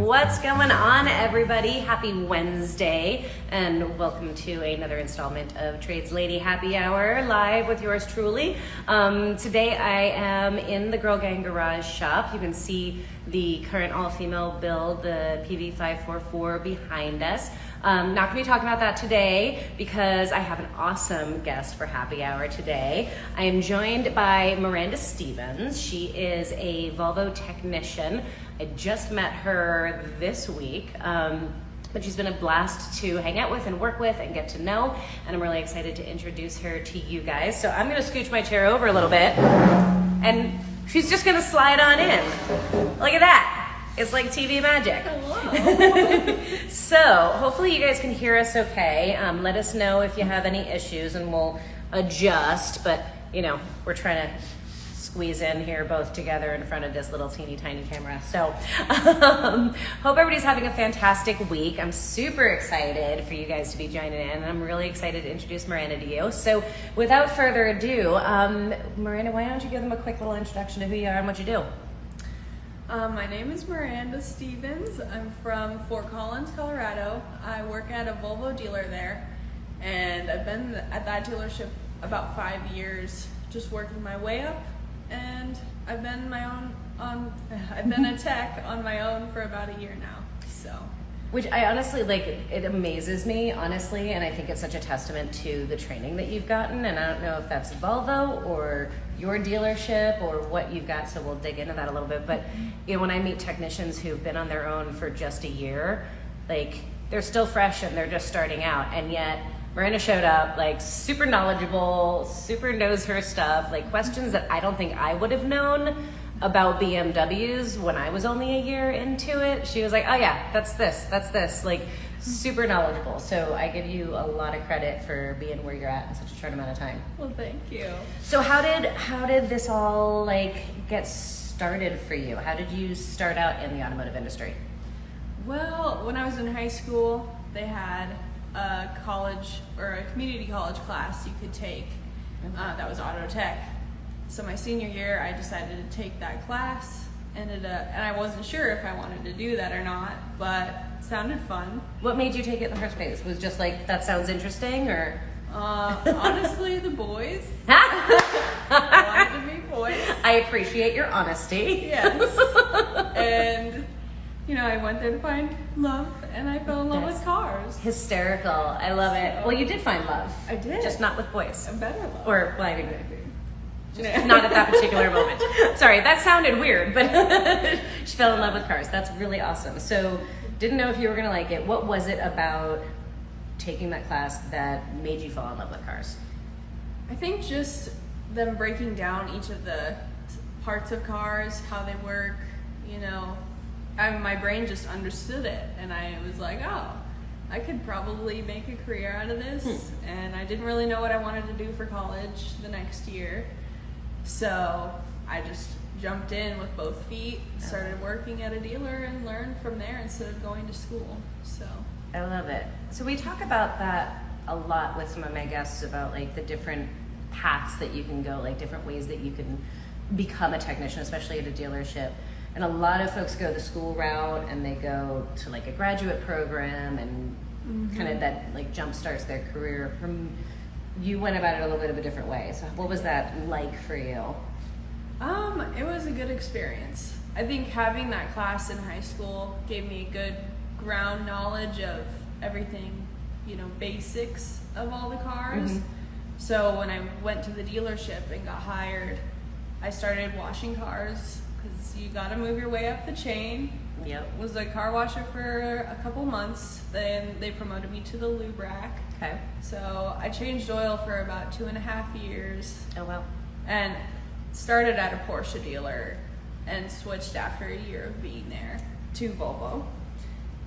What's going on, everybody? Happy Wednesday, and welcome to another installment of Trades Lady Happy Hour, live with yours truly. Today I am in the Girl Gang Garage shop. You can see the current all-female build, the PV544 behind us. Not going to be talking about that today because I have an awesome guest for Happy Hour today. I am joined by Miranda Stevens. She is a Volvo technician. I just met her this week, but she's been a blast to hang out with and work with and get to know, and I'm really excited to introduce her to you guys. So I'm going to scooch my chair over a little bit, and she's just going to slide on in. Look at that. It's like TV magic. Hello. So hopefully you guys can hear us okay. Let us know if you have any issues and we'll adjust, but you know, we're trying to squeeze in here both together in front of this little teeny tiny camera. So hope everybody's having a fantastic week. I'm super excited for you guys to be joining in, and I'm really excited to introduce Miranda to you. So without further ado, Miranda, why don't you give them a quick little introduction to who you are and what you do? My name is Miranda Stevens. I'm from Fort Collins, Colorado. I work at a Volvo dealer there, and I've been at that dealership about 5 years, just working my way up. And I've been I've been a tech on my own for about a year now. So, which I honestly like. It amazes me honestly, and I think it's such a testament to the training that you've gotten. And I don't know if that's Volvo or your dealership or what you've got, so we'll dig into that a little bit. But you know, when I meet technicians who've been on their own for just a year, like they're still fresh and they're just starting out, and yet Miranda showed up like super knowledgeable, super knows her stuff, like questions that I don't think I would have known about BMWs when I was only a year into it. She was like, oh yeah, that's this, like super knowledgeable. So I give you a lot of credit for being where you're at in such a short amount of time. Well, thank you. So how did this all like get started for you? How did you start out in the automotive industry? Well, when I was in high school, they had a college or a community college class you could take that was auto tech. So my senior year, I decided to take that class, and I wasn't sure if I wanted to do that or not, but it sounded fun. What made you take it in the first place? Was just like, that sounds interesting, or? Honestly, the boys. I wanted to meet boys. I appreciate your honesty. Yes. And you know, I went there to find love, and I fell in love with cars. Hysterical. I love it. Well, you did find love. I did. Just not with boys. A better love. Or, well, I mean, just not at that particular moment. Sorry, that sounded weird, but she fell in love with cars. That's really awesome. So, didn't know if you were going to like it. What was it about taking that class that made you fall in love with cars? I think just them breaking down each of the parts of cars, how they work, you know. My brain just understood it, and I was like, oh, I could probably make a career out of this. And I didn't really know what I wanted to do for college the next year, so I just jumped in with both feet, started working at a dealer, and learned from there instead of going to school. So I love it. So we talk about that a lot with some of my guests, about like the different paths that you can go, like different ways that you can become a technician, especially at a dealership. And a lot of folks go the school route, and they go to like a graduate program, and kind of that like jump starts their career. You went about it a little bit of a different way. So what was that like for you? It was a good experience. I think having that class in high school gave me a good ground knowledge of everything, you know, basics of all the cars. So when I went to the dealership and got hired, I started washing cars, because you got to move your way up the chain. Yep. Was a car washer for a couple months. Then they promoted me to the lube rack. Okay. So I changed oil for about 2.5 years. Oh, wow. And started at a Porsche dealer and switched after a year of being there to Volvo.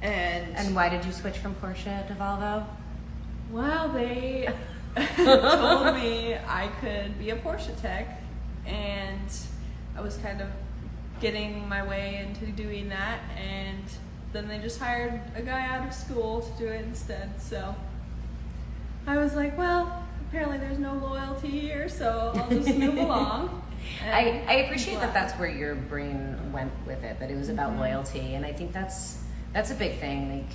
And why did you switch from Porsche to Volvo? Well, they told me I could be a Porsche tech, and I was kind of getting my way into doing that, and then they just hired a guy out of school to do it instead. So I was like, well, apparently there's no loyalty here, so I'll just move along. I appreciate that that's where your brain went with it, that it was about loyalty, and I think that's That's a big thing.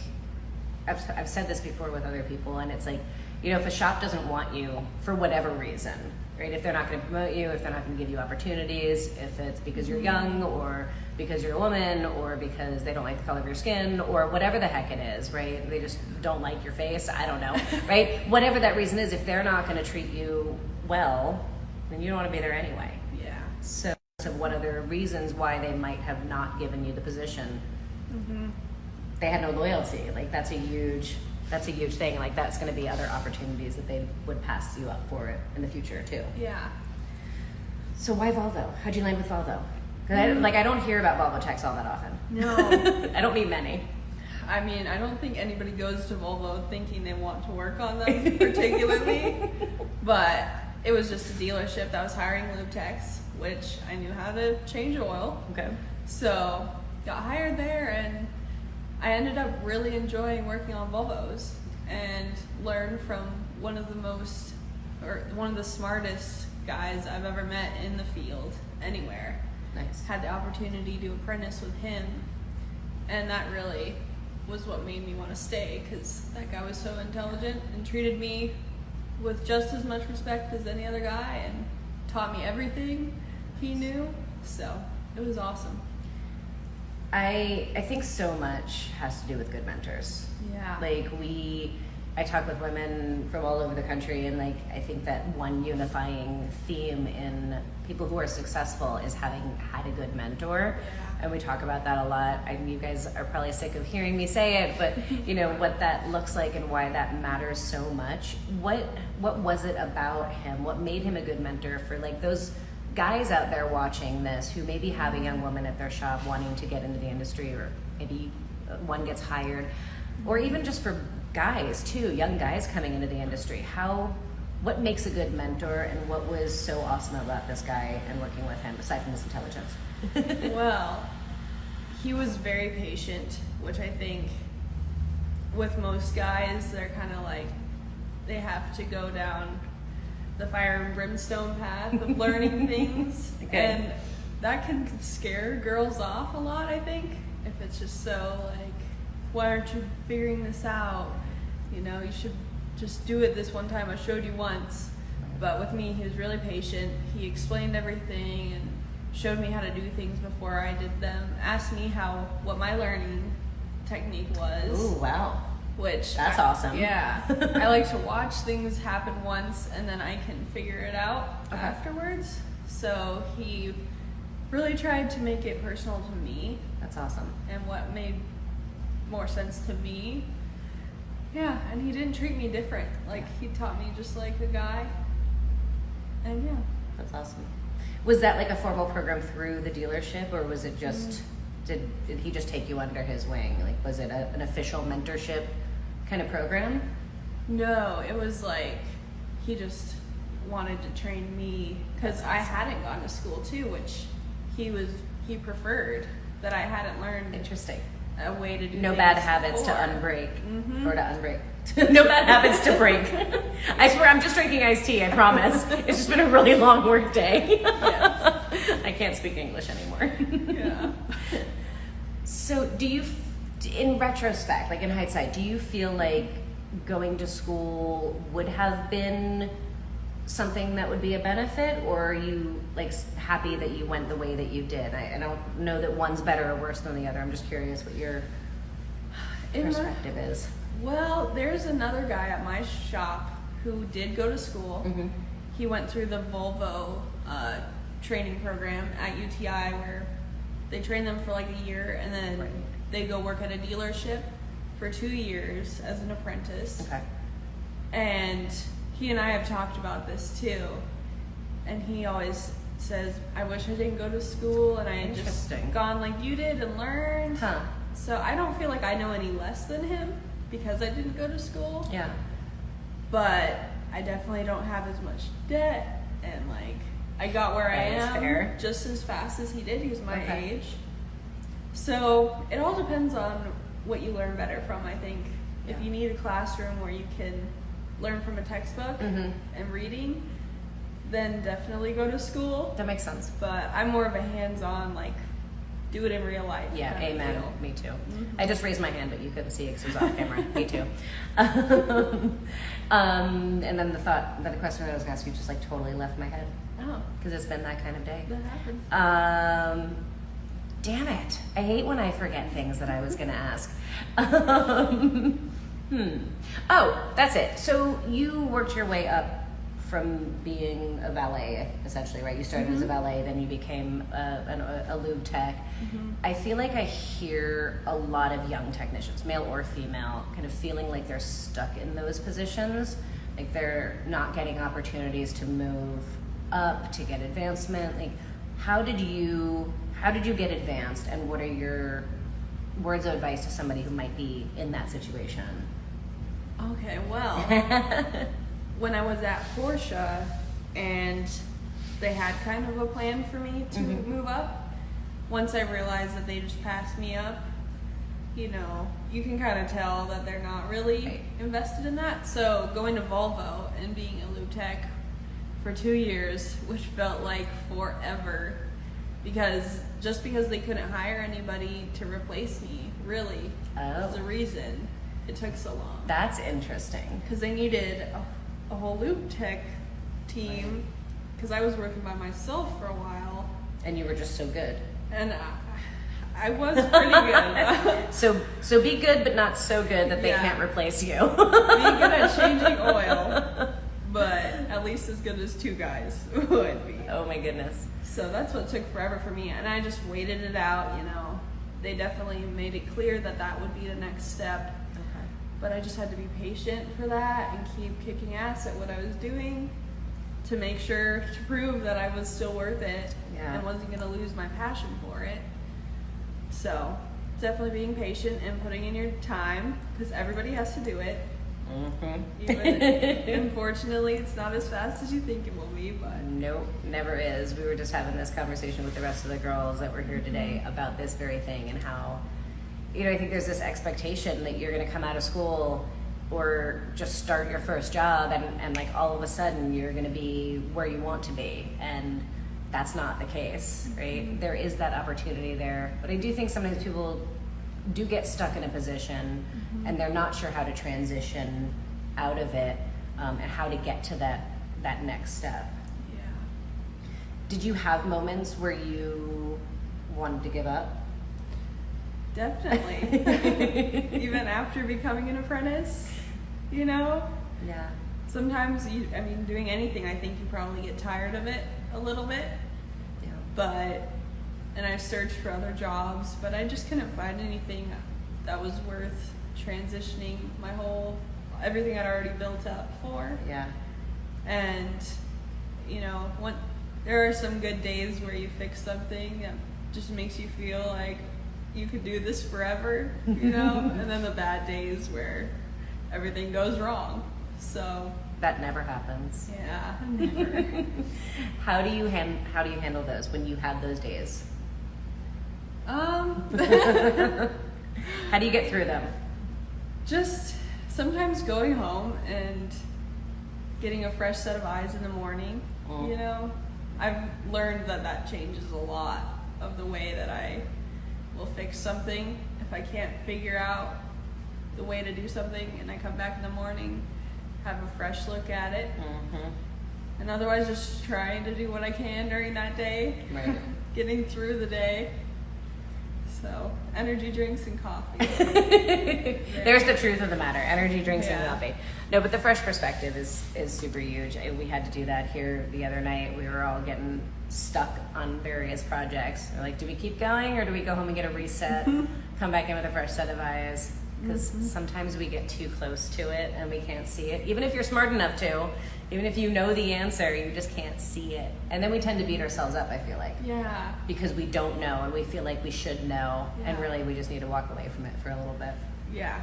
Like, I've said this before with other people, and it's like, you know, if a shop doesn't want you for whatever reason, right? If they're not going to promote you, if they're not going to give you opportunities, if it's because you're young or because you're a woman or because they don't like the color of your skin or whatever the heck it is, right? They just don't like your face. I don't know, right? Whatever that reason is, if they're not going to treat you well, then you don't want to be there anyway. Yeah. So what other reasons why they might have not given you the position? They had no loyalty. Like that's a huge thing. Like that's going to be other opportunities that they would pass you up for it in the future too. Yeah. So why Volvo? How'd you land with Volvo? 'Cause I don't hear about Volvo techs all that often. No. I don't meet many. I mean, I don't think anybody goes to Volvo thinking they want to work on them particularly, but it was just a dealership that was hiring lube techs, which I knew how to change oil. Okay. So got hired there, and I ended up really enjoying working on Volvos and learned from one of the smartest guys I've ever met in the field anywhere. Nice. Had the opportunity to apprentice with him, and that really was what made me want to stay, because that guy was so intelligent and treated me with just as much respect as any other guy and taught me everything he knew. So it was awesome. I think so much has to do with good mentors. Yeah. Like I talk with women from all over the country, and like I think that one unifying theme in people who are successful is having had a good mentor. Yeah. And we talk about that a lot. You guys are probably sick of hearing me say it, but you know what that looks like and why that matters so much. What was it about him? What made him a good mentor for like those guys out there watching this who maybe have a young woman at their shop wanting to get into the industry, or maybe one gets hired, or even just for guys too, young guys coming into the industry? What makes a good mentor, and what was so awesome about this guy and working with him aside from his intelligence? Well, he was very patient, which I think with most guys, they're kind of like, they have to go down the fire and brimstone path of learning things. Okay. And that can scare girls off a lot, I think, if it's just so like, why aren't you figuring this out? You know, you should just do it this one time. I showed you once. But with me, he was really patient. He explained everything and showed me how to do things before I did them. Asked me what my learning technique was. Ooh, wow. Which that's awesome. Yeah. I like to watch things happen once and then I can figure it out afterwards. So he really tried to make it personal to me. That's awesome. And what made more sense to me. Yeah, and he didn't treat me different. Like, he taught me just like a guy. And yeah. That's awesome. Was that like a formal program through the dealership, or was it just, did he just take you under his wing? Like, was it an official mentorship kind of program? No, it was like, he just wanted to train me, because I hadn't gone to school too, which he preferred that I hadn't learned. Interesting. A way to do no things bad habits before. to unbreak, or to unbreak. No bad habits to break. I swear, I'm just drinking iced tea. I promise. It's just been a really long work day. Yes. I can't speak English anymore. Yeah. So, do you, in retrospect, like in hindsight, do you feel like going to school would have been something that would be a benefit, or are you like happy that you went the way that you did? I don't know that one's better or worse than the other. I'm just curious what your perspective is. Well, there's another guy at my shop who did go to school. Mm-hmm. He went through the Volvo training program at UTI, where they train them for like a year, and then they go work at a dealership for 2 years as an apprentice. Okay. And he and I have talked about this too, and he always says, I wish I didn't go to school and I had just gone like you did and learned. Huh. So I don't feel like I know any less than him because I didn't go to school. Yeah. But I definitely don't have as much debt, and like I got where I am just as fast as he did. He was my age. So it all depends on what you learn better from, I think. If you need a classroom where you can learn from a textbook and reading, then definitely go to school. That makes sense. But I'm more of a hands-on, like do it in real life. Yeah, kind of amen. feel. Me too. I just raised my hand, but you couldn't see it because it was off camera. Me too. And then the question I was going to ask you just like totally left my head Oh, because it's been that kind of day. that happens. Damn it. I hate when I forget things that I was going to ask. Oh, that's it. So you worked your way up from being a valet, essentially, right? You started as a valet, then you became a lube tech. I feel like I hear a lot of young technicians, male or female, kind of feeling like they're stuck in those positions, like they're not getting opportunities to move up, to get advancement. Like, how did you get advanced, and what are your words of advice to somebody who might be in that situation? Okay, well, when I was at Porsche and they had kind of a plan for me to move up, once I realized that they just passed me up, you know, you can kind of tell that they're not really invested in that. So going to Volvo and being a lube tech for 2 years, which felt like forever, because they couldn't hire anybody to replace me, really, was the reason it took so long. That's interesting. Because they needed a whole lube tech team, because I was working by myself for a while. And you were just so good. And I was pretty good. So be good, but not so good that they can't replace you. Be good at changing oil, but at least as good as 2 guys would be. Oh my goodness. So that's what took forever for me, and I just waited it out, you know. They definitely made it clear that that would be the next step. Okay. But I just had to be patient for that and keep kicking ass at what I was doing to make sure to prove that I was still worth it and wasn't going to lose my passion for it. So definitely being patient and putting in your time, because everybody has to do it. Even, unfortunately, it's not as fast as you think it will be, but nope, never is. We were just having this conversation with the rest of the girls that were here today about this very thing, and how, you know, I think there's this expectation that you're going to come out of school or just start your first job and like all of a sudden you're going to be where you want to be, and that's not the case, right? There is that opportunity there, but I do think sometimes people do get stuck in a position and they're not sure how to transition out of it, and how to get to that next step. yeah. Did you have moments where you wanted to give up? Definitely. Even after becoming an apprentice, you know? Yeah. Sometimes, doing anything, I think you probably get tired of it a little bit. Yeah. And I searched for other jobs, but I just couldn't find anything that was worth transitioning everything I'd already built up for. Yeah. And, you know, there are some good days where you fix something that just makes you feel like you could do this forever, you know? And then the bad days where everything goes wrong. So that never happens. yeah, never. How do you handle those when you have those days? How do you get through them? Just sometimes going home and getting a fresh set of eyes in the morning, you know? I've learned that changes a lot of the way that I will fix something. If I can't figure out the way to do something and I come back in the morning, have a fresh look at it. And otherwise just trying to do what I can during that day, Right. getting through the day. So, energy drinks and coffee. There's the truth of the matter. Energy drinks and Yeah. coffee. No, but the fresh perspective is super huge. We had to do that here the other night. We were all getting stuck on various projects. We're like, do we keep going or do we go home and get a reset, come back in with a fresh set of eyes? Because sometimes we get too close to it and we can't see it. Even if you're smart enough to, even if you know the answer, you just can't see it. And then we tend to beat ourselves up, I feel like. Yeah. Because we don't know and we feel like we should know, and Yeah. really we just need to walk away from it for a little bit. Yeah.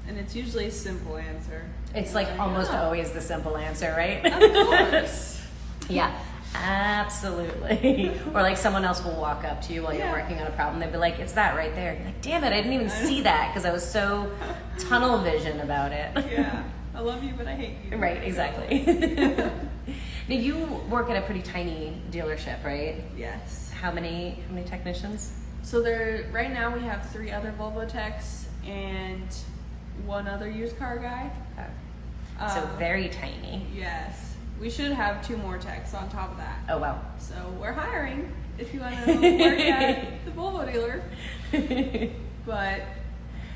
And it's usually a simple answer. It's like almost always the simple answer, right? Of course. Yeah, absolutely. Or like someone else will walk up to you while you're Yeah. working on a problem. They'll be like, it's that right there. You're like, damn it, I didn't even see that because I was so tunnel vision about it. Yeah. I love you, but I hate you. Right, exactly. Now you work at a pretty tiny dealership, right? Yes. How many technicians? So right now we have 3 other Volvo techs and 1 other used car guy. Okay. So very tiny. Yes. We should have 2 more techs on top of that. Oh, wow. So we're hiring if you want to work at the Volvo dealer. But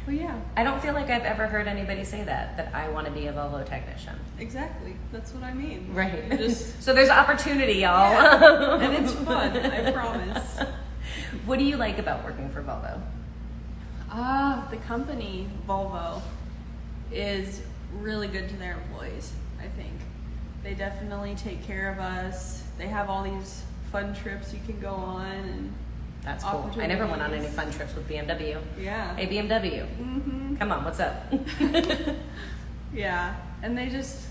yeah. I don't feel like I've ever heard anybody say that I want to be a Volvo technician. Exactly. That's what I mean. Right. Just, so there's opportunity, y'all. yeah. And it's fun, I promise. What do you like about working for Volvo? The company, Volvo, is really good to their employees, I think. They definitely take care of us. They have all these fun trips you can go on and that's cool. I never went on any fun trips with BMW. Yeah. Hey, BMW. Mm-hmm. Come on, what's up? Yeah. And I just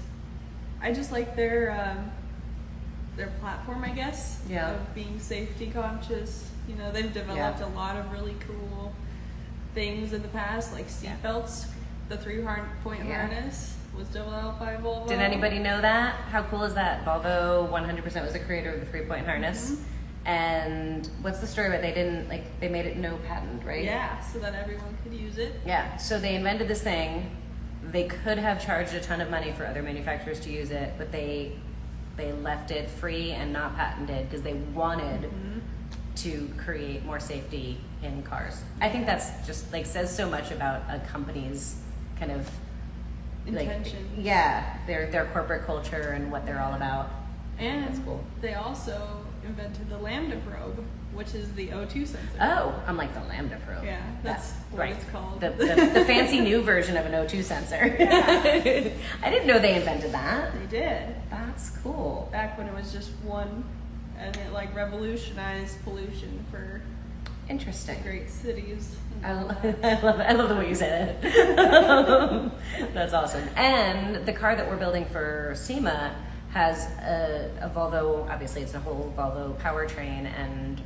like their platform, I guess, yeah. of being safety conscious. You know, they've developed a lot of really cool things in the past, like seat belts. The 3-point harness was developed by Volvo. Did anybody know that? How cool is that? Volvo 100% was the creator of the 3-point harness. Mm-hmm. And what's the story about they made it no patent, right? Yeah, so that everyone could use it. Yeah, so they invented this thing. They could have charged a ton of money for other manufacturers to use it, but they left it free and not patented because they wanted to create more safety in cars. I think that's just says so much about a company's kind of intention. Their corporate culture and what they're all about. And that's cool. They also invented the Lambda probe, which is the O2 sensor. Oh, I'm like the Lambda probe. Yeah, that's what it's called. The fancy new version of an O2 sensor. Yeah. I didn't know they invented that. They did. That's cool. Back when it was just one, and it revolutionized pollution for interesting great cities. I love the way you said it. That's awesome. And the car that we're building for SEMA has a Volvo. Obviously, it's a whole Volvo powertrain and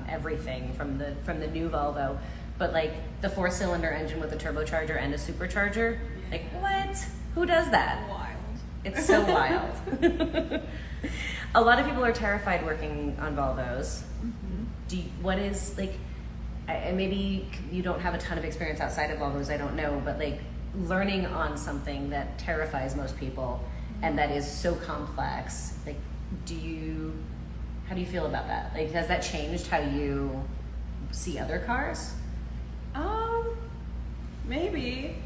everything from the new Volvo. But the 4-cylinder engine with a turbocharger and a supercharger. What? Who does that? Wild. It's so wild. A lot of people are terrified working on Volvos. Mm-hmm. What is maybe you don't have a ton of experience outside of Volvos, I don't know, but learning on something that terrifies most people and that is so complex, how do you feel about that? Has that changed how you see other cars? Maybe.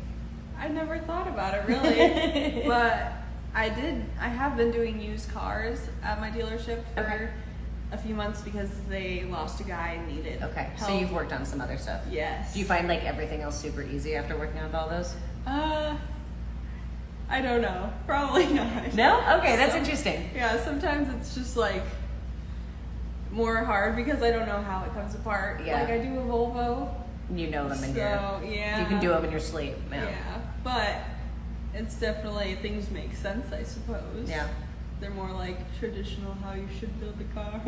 I never thought about it really, but I have been doing used cars at my dealership for a few months because they lost a guy and needed help. So you've worked on some other stuff. Yes. Do you find everything else super easy after working on all those? I don't know. Probably not. No? Okay, that's interesting. Yeah, sometimes it's just more hard because I don't know how it comes apart. Yeah. I do a Volvo. You know them in your... yeah. You can do them in your sleep. Yeah, but it's definitely, things make sense, I suppose. Yeah. They're more traditional how you should build a car.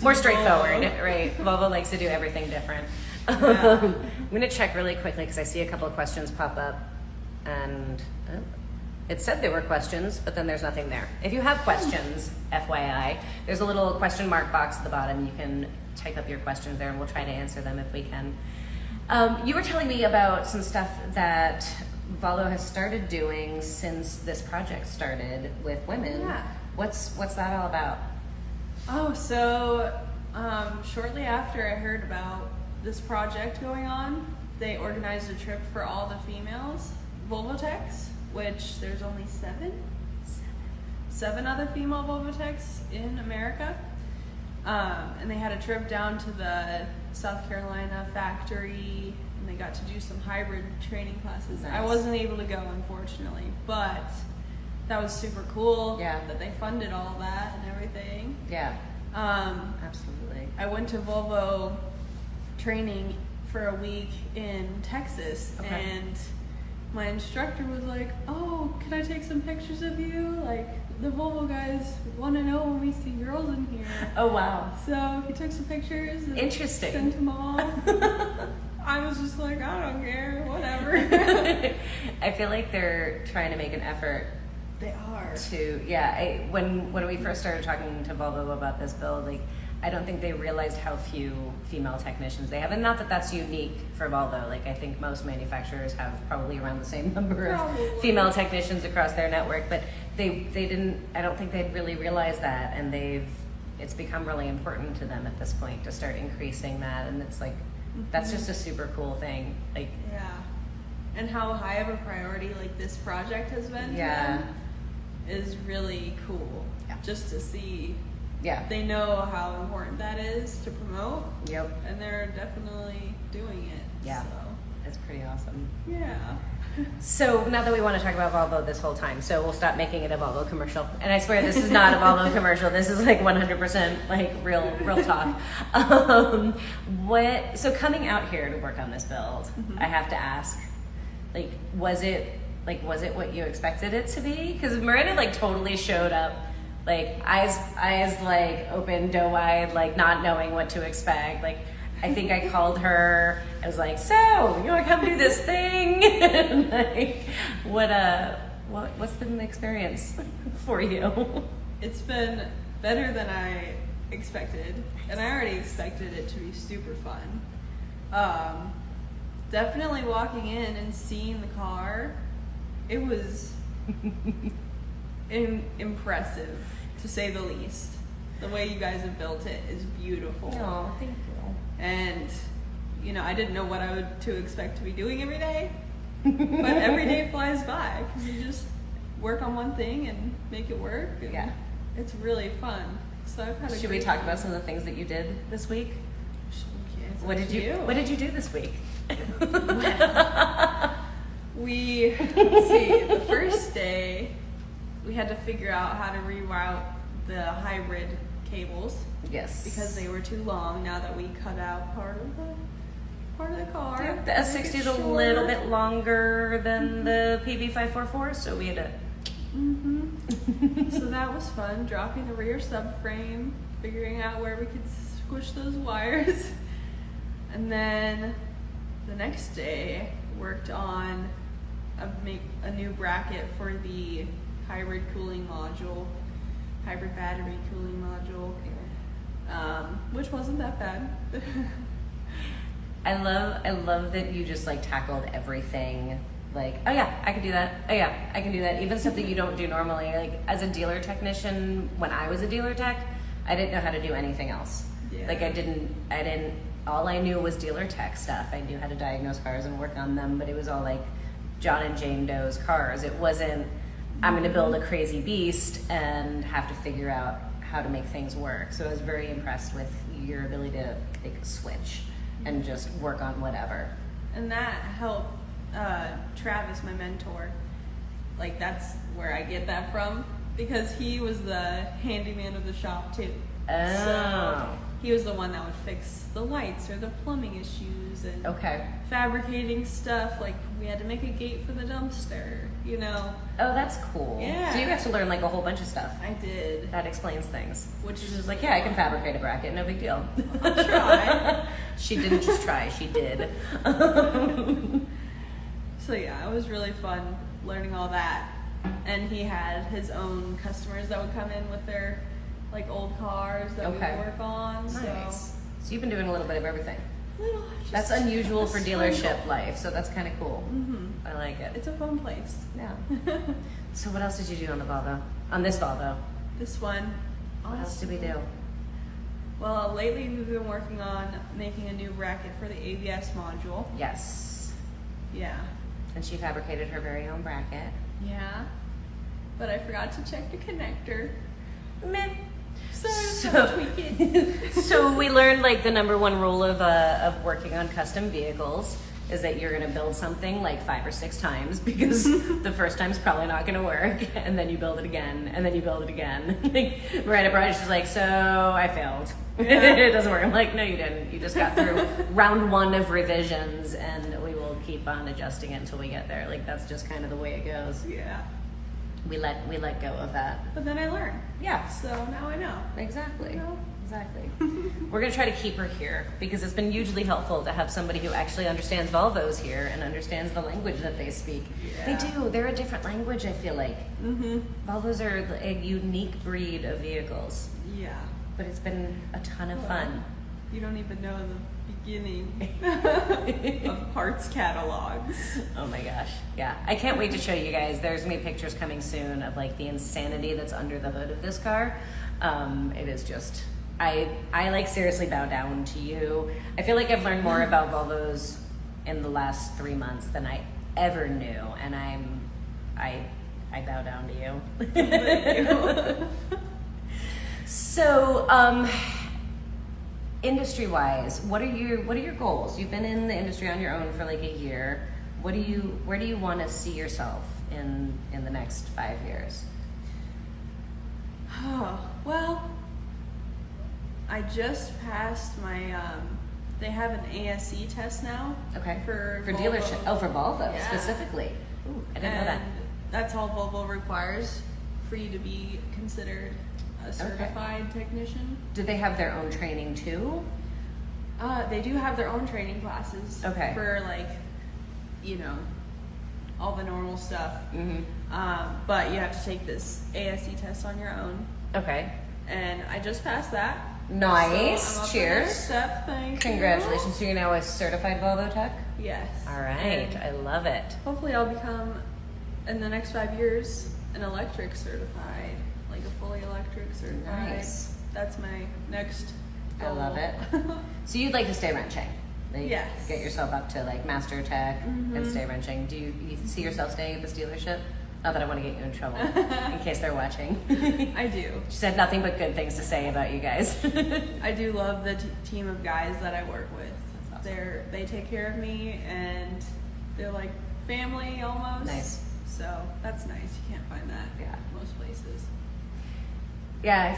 More straightforward, right? Volvo likes to do everything different. Yeah. I'm going to check really quickly because I see a couple of questions pop up. And it said there were questions, but then there's nothing there. If you have questions, FYI, there's a little question mark box at the bottom. You can type up your questions there and we'll try to answer them if we can. You were telling me about some stuff that Volvo has started doing since this project started with women. Yeah. What's that all about? Oh, so shortly after I heard about this project going on, they organized a trip for all the females Volvo techs, which there's only 7 other female Volvo techs in America. And they had a trip down to the South Carolina factory, and they got to do some hybrid training classes. Nice. I wasn't able to go, unfortunately, but that was super cool. Yeah. That they funded all that and everything. Yeah. Absolutely. I went to Volvo training for a week in Texas, and my instructor was like, "Oh, can I take some pictures of you? The Volvo guys want to know when we see girls in here." Oh, wow. So he took some pictures and interesting. sent them all. I was just like, I don't care, whatever. I feel like they're trying to make an effort. They are. When we first started talking to Volvo about this build, I don't think they realized how few female technicians they have. And not that that's unique for Volvo. Like, I think most manufacturers have probably around the same number of female technicians across their network, but they didn't, I don't think they'd really realized that, and it's become really important to them at this point to start increasing that, and it's like, that's just a super cool thing. Like, yeah. And how high of a priority like this project has been to them is really cool. Yeah. Just to see. Yeah. They know how important that is to promote. Yep. And they're definitely doing it. Yeah. So. It's pretty awesome. Yeah. So now that we want to talk about Volvo this whole time, so we'll stop making it a Volvo commercial. And I swear this is not a Volvo commercial. This is like 100% like real talk. So coming out here to work on this build, I have to ask, like, was it what you expected it to be? Because Miranda like totally showed up, like eyes like open, doe eyed, like not knowing what to expect. Like, I think I called her. I was like, "So, you want to come do this thing?" And like, what's been the experience for you? It's been better than I expected, and I already expected it to be super fun. Definitely walking in and seeing the car, it was impressive, to say the least. The way you guys have built it is beautiful. Oh, thank you. And, you know, I didn't know what to expect to be doing every day, but every day flies by because you just work on one thing and make it work. And Yeah. It's really fun. So I've had a Should we great talk time. about some of the things that you did this week? Okay, it's What up did to you What did you do this week? Let's see, the first day we had to figure out how to reroute the hybrid cables Yes. because they were too long. Now that we cut out part of the car, Yeah, the S60 is a little bit longer than the PB544, so we had to. So that was fun, dropping the rear subframe, figuring out where we could squish those wires. And then the next day worked on a new bracket for the hybrid cooling module, hybrid battery cooling module, which wasn't that bad. I love that you just like tackled everything. Like, oh yeah, I can do that. Oh yeah, I can do that. Even stuff that you don't do normally. Like, as a dealer technician, when I was a dealer tech, I didn't know how to do anything else. Yeah. Like, I didn't, all I knew was dealer tech stuff. I knew how to diagnose cars and work on them, but it was all like John and Jane Doe's cars. It wasn't, I'm gonna build a crazy beast and have to figure out how to make things work. So I was very impressed with your ability to like switch and just work on whatever. And that helped Travis, my mentor. Like, that's where I get that from, because he was the handyman of the shop too. Oh. So he was the one that would fix the lights or the plumbing issues and Okay. fabricating stuff. Like, we had to make a gate for the dumpster, you know. Oh, that's cool. Yeah. So you got to learn like a whole bunch of stuff. I did. That explains things. Which She's is just like, yeah, I can fabricate a bracket, no big deal. I'll try. She didn't just try, she did. So yeah, it was really fun learning all that. And he had his own customers that would come in with their like old cars that we would work on. Nice. So you've been doing a little bit of everything. Just That's unusual for a dealership sprinkle. life, so that's kind of cool. Mm-hmm. I like it. It's a fun place. Yeah. So what else did you do on the Volvo? On this Volvo? This one. What else did we do? Well, lately we've been working on making a new bracket for the ABS module. Yes. Yeah. And she fabricated her very own bracket. Yeah. But I forgot to check the connector. Meh. So I just have to tweak it. So we learned like the number one rule of working on custom vehicles is that you're gonna build something like 5 or 6 times, because the first time's probably not gonna work, and then you build it again, and then you build it again. Like Miranda Bride, she's like, so I failed. Yeah. It doesn't work. I'm like, no, you didn't. You just got through round 1 of revisions, and we will keep on adjusting it until we get there. Like, that's just kind of the way it goes. Yeah. We let go of that. But then I learned. Yeah. So now I know. Exactly. You know? Exactly. We're going to try to keep her here because it's been hugely helpful to have somebody who actually understands Volvos here and understands the language that they speak. Yeah. They do. They're a different language, I feel like. Mm-hmm. Volvos are a unique breed of vehicles. Yeah. but it's been a ton of fun. You don't even know the beginning of parts catalogs. Oh my gosh. Yeah. I can't wait to show you guys. There's gonna be pictures coming soon of like the insanity that's under the hood of this car. It is just, I like seriously bow down to you. I feel like I've learned more about Volvos in the last 3 months than I ever knew, and I bow down to you. Thank you. So, industry-wise, what are your goals? You've been in the industry on your own for like a year. Where do you want to see yourself in the next 5 years? Oh, well, I just passed my, they have an ASE test now. Okay. For Volvo. dealership. Oh, for Volvo Yeah. specifically. Ooh, I didn't know that. And that's all Volvo requires for you to be considered a certified technician. Do they have their own training too? They do have their own training classes. Okay. For like, all the normal stuff. Mm-hmm. But you have to take this ASE test on your own. Okay. And I just passed that. Nice. So I'm up Cheers. to the next step. Thank you. Congratulations. So you're now a certified Volvo tech? Yes. All right. And I love it. hopefully I'll become, in the next 5 years, an electric certified, like a fully electric certified. Nice. That's my next I goal. love it. So you'd like to stay wrenching? Like, Yes. Get yourself up to like master tech and Mhm. stay wrenching. Do you see yourself staying at this dealership? Not that I want to get you in trouble, in case they're watching. I do. She said nothing but good things to say about you guys. I do love the team of guys that I work with. That's awesome. They take care of me, and they're like family almost. Nice. So that's nice. You can't find that most places. Yeah,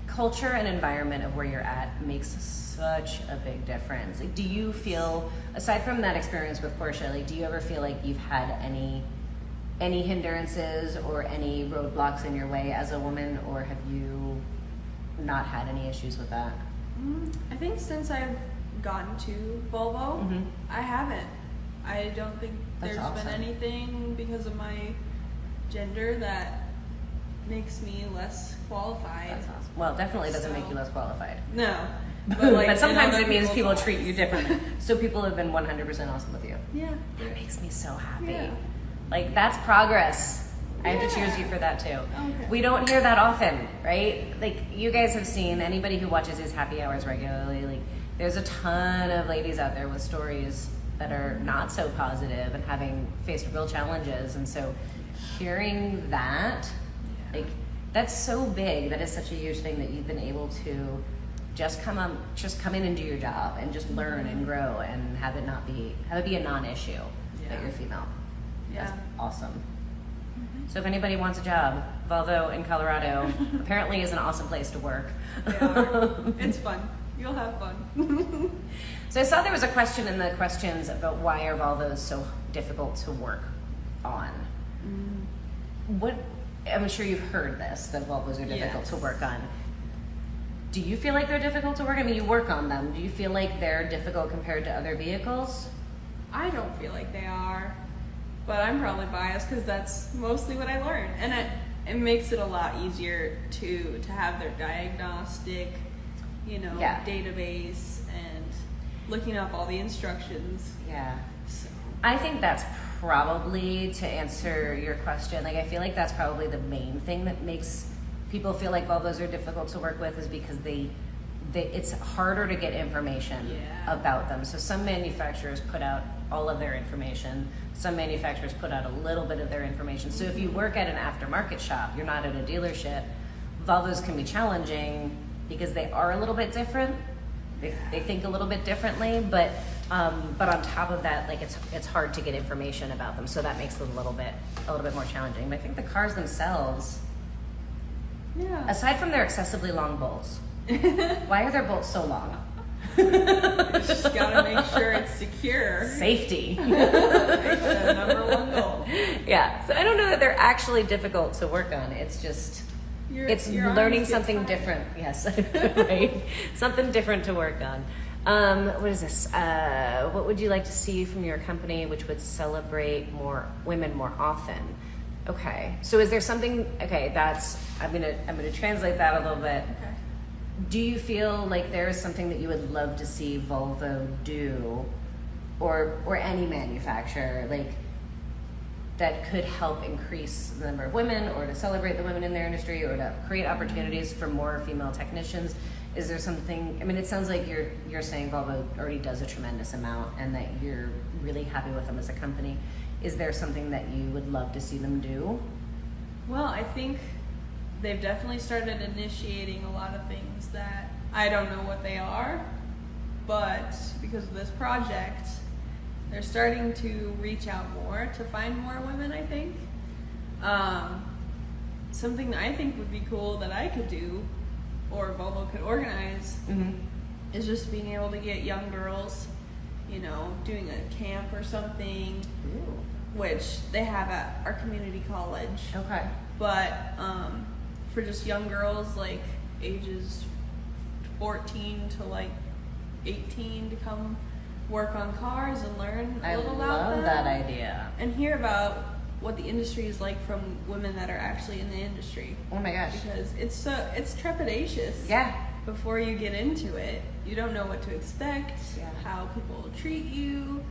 culture and environment of where you're at makes such a big difference. Like, do you feel, aside from that experience with Porsche, like, do you ever feel like you've had any hindrances or any roadblocks in your way as a woman, or have you not had any issues with that? I think since I've gotten to Volvo, Mhm. I haven't. I don't think That's there's awesome. been anything because of my gender that makes me less qualified. That's awesome. Well, it definitely doesn't make you less qualified. No. But sometimes in it other means people people's treat you eyes. differently. So people have been 100% awesome with you. Yeah. That makes me so happy. Yeah. Like, that's progress. I have to Yeah. cheers you for that too. Okay. We don't hear that often, right? Like, you guys have seen, anybody who watches these happy hours regularly, like, there's a ton of ladies out there with stories that are not so positive and having faced real challenges. And so hearing that, like, that's so big. That is such a huge thing that you've been able to just come in and do your job and just learn and grow and have it be a non-issue that Yeah. you're female. Yeah. That's awesome. So if anybody wants a job, Volvo in Colorado apparently is an awesome place to work. They are. It's fun. You'll have fun. So I saw there was a question in the questions about why are Volvos so difficult to work on. What, I'm sure you've heard this, that Volvos are difficult Yes. to work on. Do you feel like they're difficult to work? I mean, you work on them. Do you feel like they're difficult compared to other vehicles? I don't feel like they are, but I'm probably biased because that's mostly what I learned, and it makes it a lot easier to have their diagnostic, Yeah. database and looking up all the instructions. Yeah. So I think that's probably, to answer your question, like, I feel like that's probably the main thing that makes people feel like Volvos are difficult to work with, is because it's harder to get information Yeah. about them. So some manufacturers put out all of their information. Some manufacturers put out a little bit of their information. So if you work at an aftermarket shop, you're not at a dealership, Volvos can be challenging because they are a little bit different. They think a little bit differently, but on top of that, like, it's hard to get information about them. So that makes it a little bit more challenging. But I think the cars themselves, yeah. aside from their excessively long bolts, why are their bolts so long? Just gotta make sure it's secure. Safety. That's the number one goal. Yeah. So I don't know that they're actually difficult to work on. It's just, it's Your learning arms get something tired. different. Yes. Right. Something different to work on. What is this? What would you like to see from your company which would celebrate more women more often? Okay. So is there something? Okay, I'm gonna translate that a little bit. Okay. do you feel like there is something that you would love to see Volvo do, or any manufacturer, like, that could help increase the number of women, or to celebrate the women in their industry, or to create opportunities for more female technicians? Is there something, I mean, it sounds like you're saying Volvo already does a tremendous amount and that you're really happy with them as a company. Is there something that you would love to see them do? Well, I think they've definitely started initiating a lot of things that I don't know what they are, but because of this project, they're starting to reach out more to find more women, I think. Something that I think would be cool that I could do, or Volvo could organize, is just being able to get young girls, you know, doing a camp or something. Ooh. Which they have at our community college. Okay. But for just young girls, like ages 14 to like 18, to come work on cars and learn a little about them. I love that idea. And hear about what the industry is like from women that are actually in the industry. Oh my gosh. Because it's trepidatious. Yeah. Before you get into it, you don't know what to expect, how people will treat you,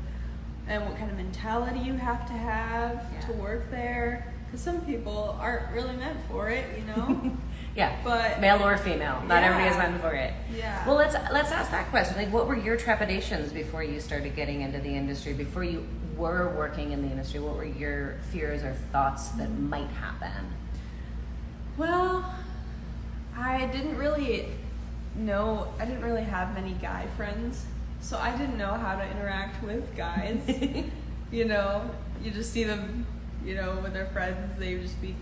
and what kind of mentality you have to work there. Because some people aren't really meant for it, you know? Yeah, but male or female, not everybody is meant for it. Yeah. Well, let's ask that question. Like, what were your trepidations before you started getting into the industry? Before you were working in the industry, what were your fears or thoughts that might happen? Well, I didn't really have many guy friends, so I didn't know how to interact with guys. You know, you just see them, you know, with their friends, they just beat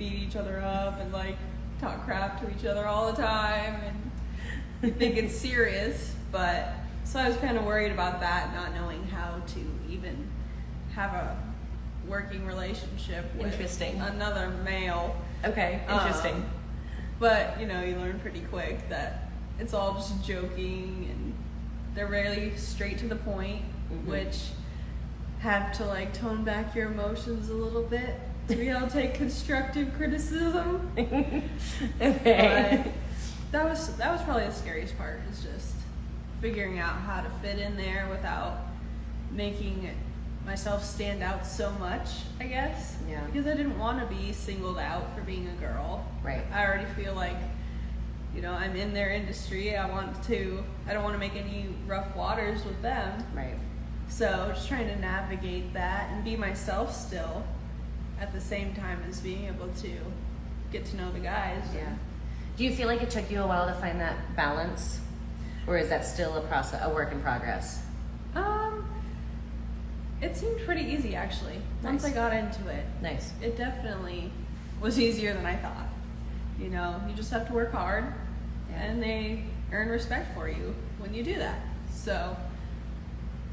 each other up and like talk crap to each other all the time, and you think it's serious. But so I was kind of worried about that, not knowing how to even have a working relationship with another male. Okay, interesting. But you know, you learn pretty quick that it's all just joking, and they're really straight to the point, which have to like tone back your emotions a little bit to be able to take constructive criticism. Okay. But that was probably the scariest part, is just figuring out how to fit in there without making myself stand out so much, I guess. Yeah. Because I didn't want to be singled out for being a girl. Right. I already feel like, you know, I'm in their industry. I don't want to make any rough waters with them. Right. So just trying to navigate that and be myself still, at the same time as being able to get to know the guys. Yeah. Do you feel like it took you a while to find that balance, or is that still a work in progress? It seemed pretty easy, actually. Nice. Once I got into it. Nice. It definitely was easier than I thought. You know, you just have to work hard, and they earn respect for you when you do that. So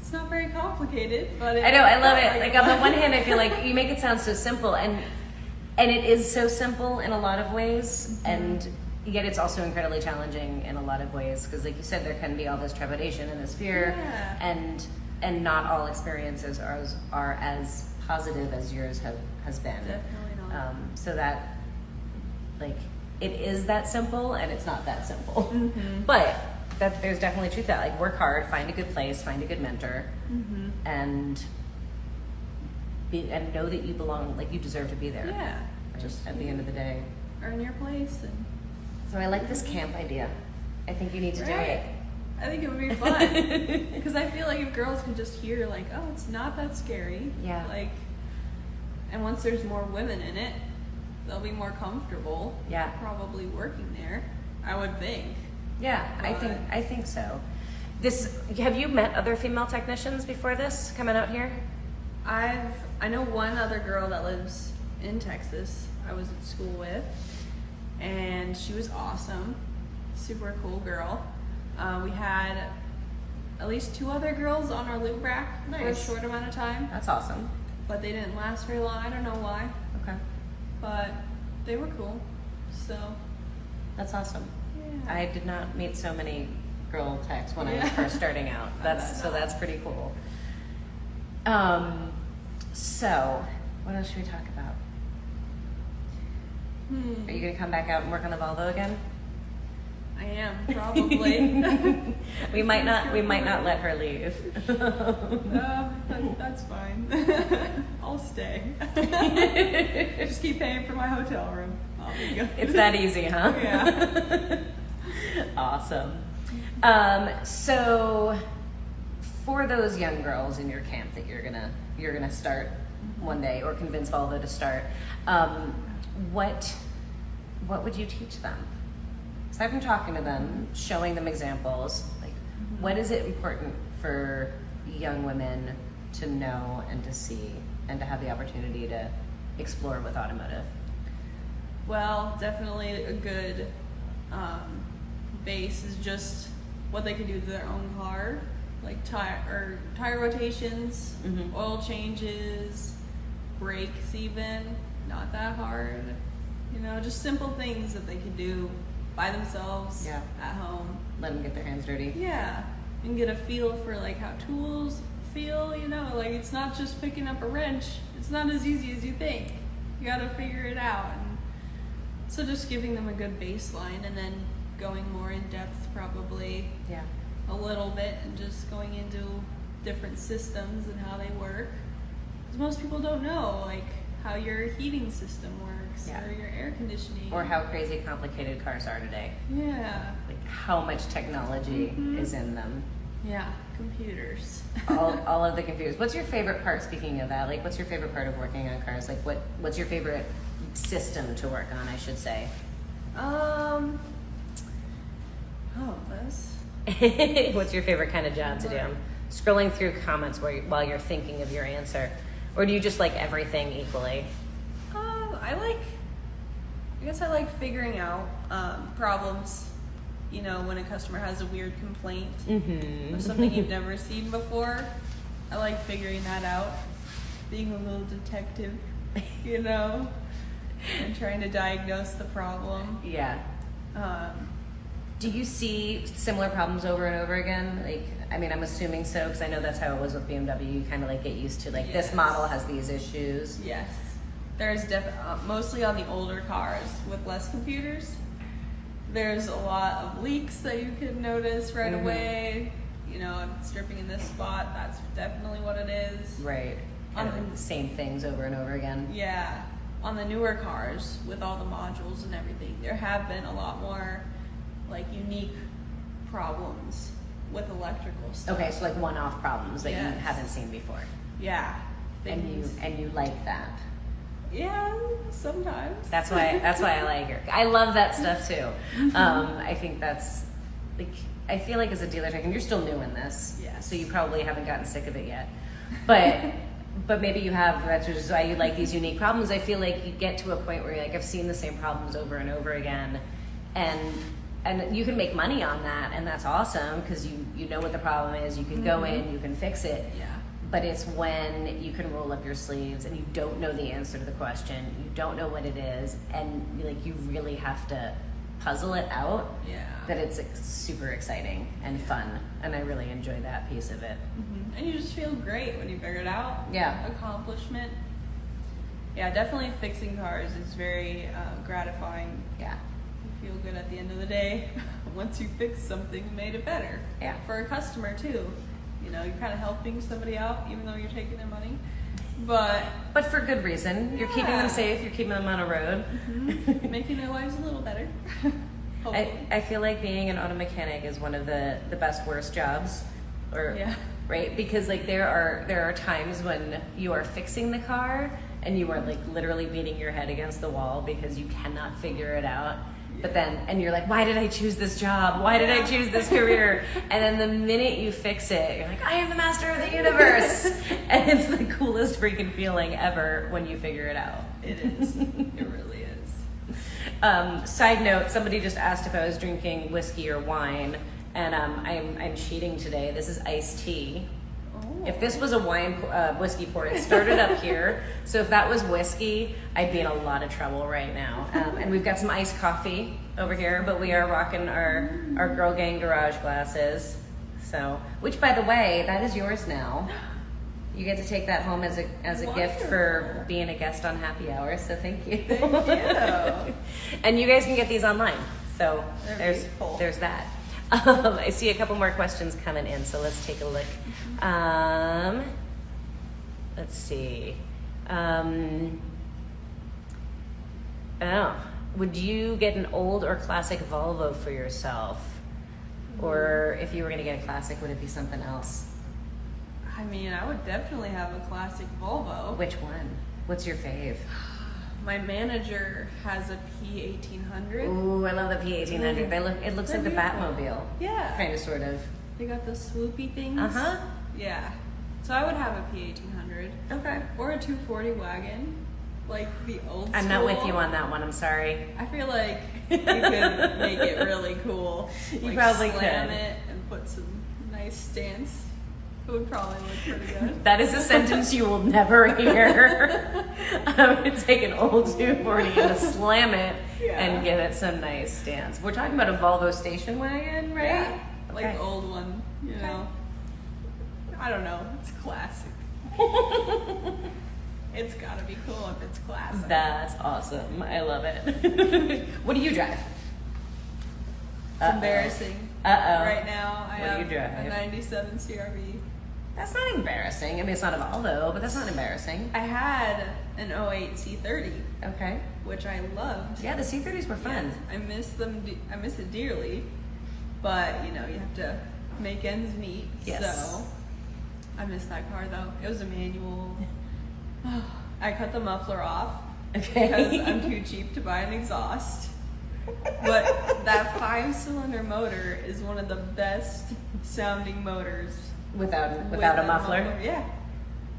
it's not very complicated, but I know, I love it. Like, on the one hand, I feel like you make it sound so simple, and it is so simple in a lot of ways, and yet it's also incredibly challenging in a lot of ways, because like you said, there can be all this trepidation and this fear, and not all experiences are as positive as yours has been. Definitely not. So that, like, it is that simple, and it's not that simple. But that there's definitely truth that, like, work hard, find a good place, find a good mentor, and know that you belong, like, you deserve to be there. Yeah. Just at the end of the day. Earn your place. And So I like this camp idea. I think you need to do it. I think it would be fun. Because I feel like if girls could just hear, like, oh, it's not that scary. Yeah. Like, and once there's more women in it, they'll be more comfortable. Yeah. Probably working there, I would think. Yeah, I think so. Have you met other female technicians before this coming out here? I know one other girl that lives in Texas I was at school with, and she was awesome. Super cool girl. We had at least 2 other girls on our loop rack for a short amount of time. That's awesome. But they didn't last very long. I don't know why. Okay. But they were cool. So That's awesome. yeah. I did not meet so many girl techs when I was first starting out. That's pretty cool. So what else should we talk about? Are you gonna come back out and work on the Volvo again? I am, probably. We might not let her leave. That's fine. I'll stay. Just keep paying for my hotel room. I'll be good. It's that easy, huh? Yeah. Awesome. So for those young girls in your camp that you're gonna start one day, or convince Volvo to start, what would you teach them? So I've been talking to them, showing them examples. Like, what is it important for young women to know and to see and to have the opportunity to explore with automotive? Well, definitely a good base is just what they can do to their own car, like tire rotations, oil changes, brakes even, not that hard. You know, just simple things that they can do by themselves at home. Let them get their hands dirty. Yeah, and get a feel for like how tools feel, you know, like it's not just picking up a wrench. It's not as easy as you think. You gotta figure it out. And so just giving them a good baseline and then going more in depth probably a little bit and just going into different systems and how they work. Because most people don't know like how your heating system works or your air conditioning. Or how crazy complicated cars are today. Yeah. Like how much technology is in them. Yeah, computers. all of the computers. What's your favorite part, speaking of that? Like, what's your favorite part of working on cars? Like, what's your favorite system to work on, I should say? This. What's your favorite kind of job to do? I'm scrolling through comments while you're thinking of your answer. Or do you just like everything equally? I guess I like figuring out problems. You know, when a customer has a weird complaint or something you've never seen before, I like figuring that out. Being a little detective, you know, and trying to diagnose the problem. Yeah. Do you see similar problems over and over again? Like, I mean, I'm assuming so, because I know that's how it was with BMW. You kind of like get used to like this model has these issues. Yes. There's mostly on the older cars with less computers. There's a lot of leaks that you can notice right away. You know, if it's dripping in this spot, that's definitely what it is. Right. Kind of like the same things over and over again. Yeah. On the newer cars with all the modules and everything, there have been a lot more like unique problems with electrical stuff. Okay, so like one-off problems that you haven't seen before. Yeah. And you like that. Yeah, sometimes. That's why I like her. I love that stuff too. I think that's like, I feel like as a dealer tech, and you're still new in this, so you probably haven't gotten sick of it yet. But maybe you have. That's just why you like these unique problems. I feel like you get to a point where you're like, I've seen the same problems over and over again, and you can make money on that, and that's awesome because you know what the problem is. You can go in, you can fix it. Yeah. But it's when you can roll up your sleeves and you don't know the answer to the question, you don't know what it is, and like you really have to puzzle it out. Yeah. That it's super exciting and fun, and I really enjoy that piece of it. And you just feel great when you figure it out. Yeah. Accomplishment. Yeah, definitely fixing cars is very gratifying. Yeah. You feel good at the end of the day once you fix something and made it better. Yeah. For a customer too. You know, you're kind of helping somebody out, even though you're taking their money. But for good reason. You're keeping them safe. You're keeping them on a road. Making their lives a little better. I feel like being an auto mechanic is one of the best worst jobs, right? Because like there are times when you are fixing the car and you are like literally beating your head against the wall because you cannot figure it out. But then, and you're like, why did I choose this job? Why did I choose this career? And then the minute you fix it, you're like, I am the master of the universe. And it's the coolest freaking feeling ever when you figure it out. It is. It really is. Side note, somebody just asked if I was drinking whiskey or wine. And I'm cheating today. This is iced tea. If this was a whiskey pour, it started up here. So if that was whiskey, I'd be in a lot of trouble right now. And we've got some iced coffee over here, but we are rocking our Girl Gang garage glasses. So, which by the way, that is yours now. You get to take that home as a gift for being a guest on Happy Hour. So thank you. Thank you. And you guys can get these online. So They're beautiful. there's that. I see a couple more questions coming in, so let's take a look. Let's see. Would you get an old or classic Volvo for yourself? Or if you were going to get a classic, would it be something else? I mean, I would definitely have a classic Volvo. Which one? What's your fave? My manager has a P1800. Ooh, I love the P1800. It looks They're like the beautiful. Batmobile. Yeah. Kind of, sort of. They got the swoopy things. Uh-huh. Yeah. So I would have a P1800. Okay. Or a 240 wagon. Like the old I'm not with you on that one. I'm sorry. I feel like you could make it really cool. You Like probably slam could. it and put some nice stance. It would probably look pretty good. That is a sentence you will never hear. I would take an old 240 and slam it and give it some nice stance. We're talking about a Volvo station wagon, right? Yeah. Like Okay. the old one, you know. I don't know. It's classic. It's gotta be cool if it's classic. That's awesome. I love it. What do you drive? It's embarrassing. Uh-oh. Right now, I What do have you drive? a 97 CRV. That's not embarrassing. I mean, it's not a Volvo, but that's not embarrassing. I had an 08 C30, Okay. which I loved. Yeah, the C30s were fun. I miss them. I miss it dearly, but you know you have to make ends meet. Yes. So I miss that car though. It was a manual. I cut the muffler off Okay. because I'm too cheap to buy an exhaust. But that 5-cylinder motor is one of the best sounding motors. Without a with muffler. Yeah.